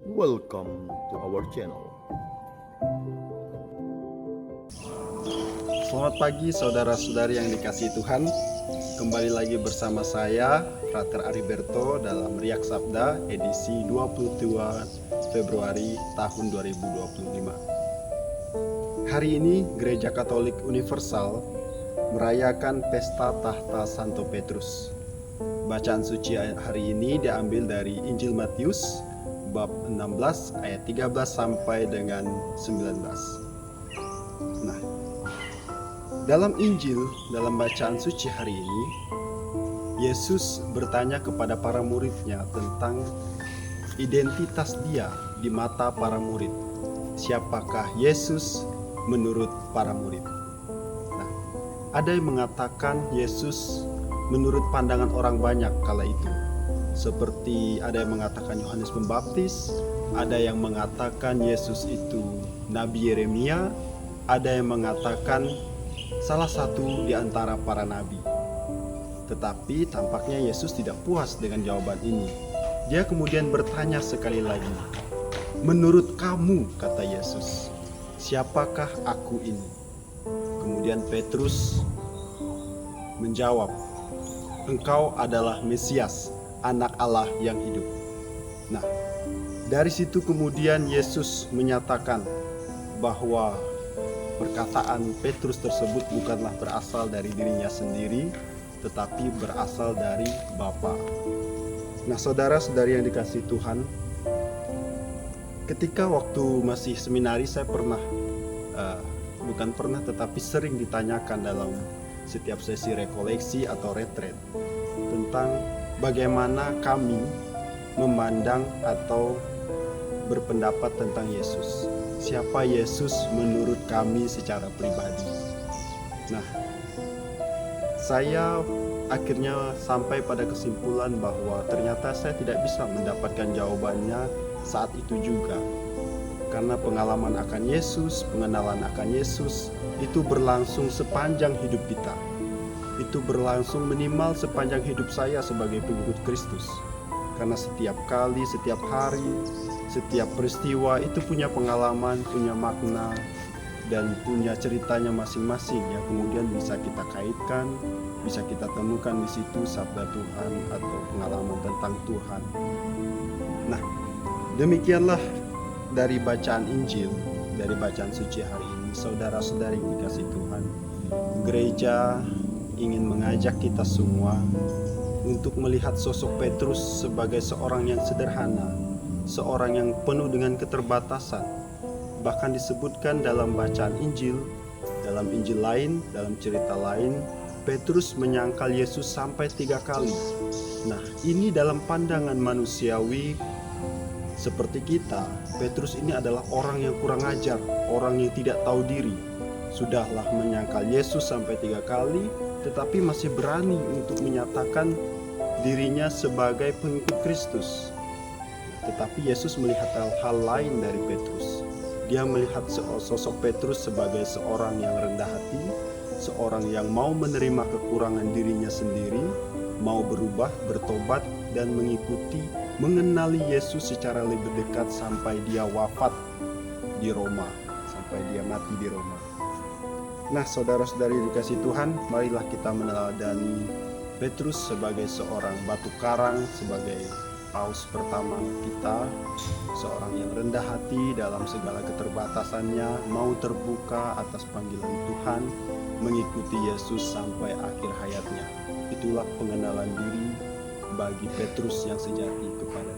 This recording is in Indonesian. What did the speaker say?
Welcome to our channel. Selamat pagi saudara-saudari yang dikasihi Tuhan. Kembali lagi bersama saya Frater Ariberto dalam Riak Sabda edisi 22 Februari tahun 2025. Hari ini Gereja Katolik Universal merayakan pesta tahta Santo Petrus. Bacaan suci hari ini diambil dari Injil Matius bab 16 ayat 13 sampai dengan 19. Nah, dalam Injil, dalam bacaan suci hari ini, Yesus bertanya kepada para muridnya tentang identitas dia di mata para murid. Siapakah Yesus menurut para murid? Nah, ada yang mengatakan Yesus menurut pandangan orang banyak kala itu. Seperti ada yang mengatakan Yohanes Pembaptis, ada yang mengatakan Yesus itu Nabi Yeremia, ada yang mengatakan salah satu di antara para nabi. Tetapi tampaknya Yesus tidak puas dengan jawaban ini. Dia kemudian bertanya sekali lagi, "Menurut kamu," kata Yesus, "siapakah aku ini?" Kemudian Petrus menjawab, "Engkau adalah Mesias, Anak Allah yang hidup." Nah, dari situ kemudian Yesus menyatakan bahwa perkataan Petrus tersebut bukanlah berasal dari dirinya sendiri, tetapi berasal dari Bapa. Nah, saudara-saudari yang dikasihi Tuhan, ketika waktu masih seminari saya tetapi sering ditanyakan dalam setiap sesi rekoleksi atau retret tentang bagaimana kami memandang atau berpendapat tentang Yesus. Siapa Yesus menurut kami secara pribadi? Nah, saya akhirnya sampai pada kesimpulan bahwa ternyata saya tidak bisa mendapatkan jawabannya saat itu juga. Karena pengalaman akan Yesus, pengenalan akan Yesus itu berlangsung sepanjang hidup kita. Itu berlangsung minimal sepanjang hidup saya sebagai pengikut Kristus. Karena setiap kali, setiap hari, setiap peristiwa itu punya pengalaman, punya makna, dan punya ceritanya masing-masing yang kemudian bisa kita kaitkan, bisa kita temukan di situ sabda Tuhan atau pengalaman tentang Tuhan. Nah, demikianlah dari bacaan Injil, dari bacaan suci hari ini, saudara-saudari yang dikasihi Tuhan. Gereja ingin mengajak kita semua untuk melihat sosok Petrus sebagai seorang yang sederhana, seorang yang penuh dengan keterbatasan. Bahkan disebutkan dalam bacaan Injil, dalam Injil lain, dalam cerita lain, Petrus menyangkal Yesus sampai 3 kali. Nah, ini dalam pandangan manusiawi seperti kita, Petrus ini adalah orang yang kurang ajar, orang yang tidak tahu diri. Sudahlah menyangkal Yesus sampai 3 kali, tetapi masih berani untuk menyatakan dirinya sebagai pengikut Kristus. Tetapi Yesus melihat hal lain dari Petrus. Dia melihat sosok Petrus sebagai seorang yang rendah hati, seorang yang mau menerima kekurangan dirinya sendiri, mau berubah, bertobat, dan mengikuti, mengenali Yesus secara lebih dekat sampai dia wafat di Roma, sampai dia mati di Roma. Nah, saudara-saudari dikasihi Tuhan, marilah kita meneladani Petrus sebagai seorang batu karang, sebagai paus pertama kita, seorang yang rendah hati dalam segala keterbatasannya, mau terbuka atas panggilan Tuhan, mengikuti Yesus sampai akhir hayatnya. Itulah pengenalan diri bagi Petrus yang sejati kepada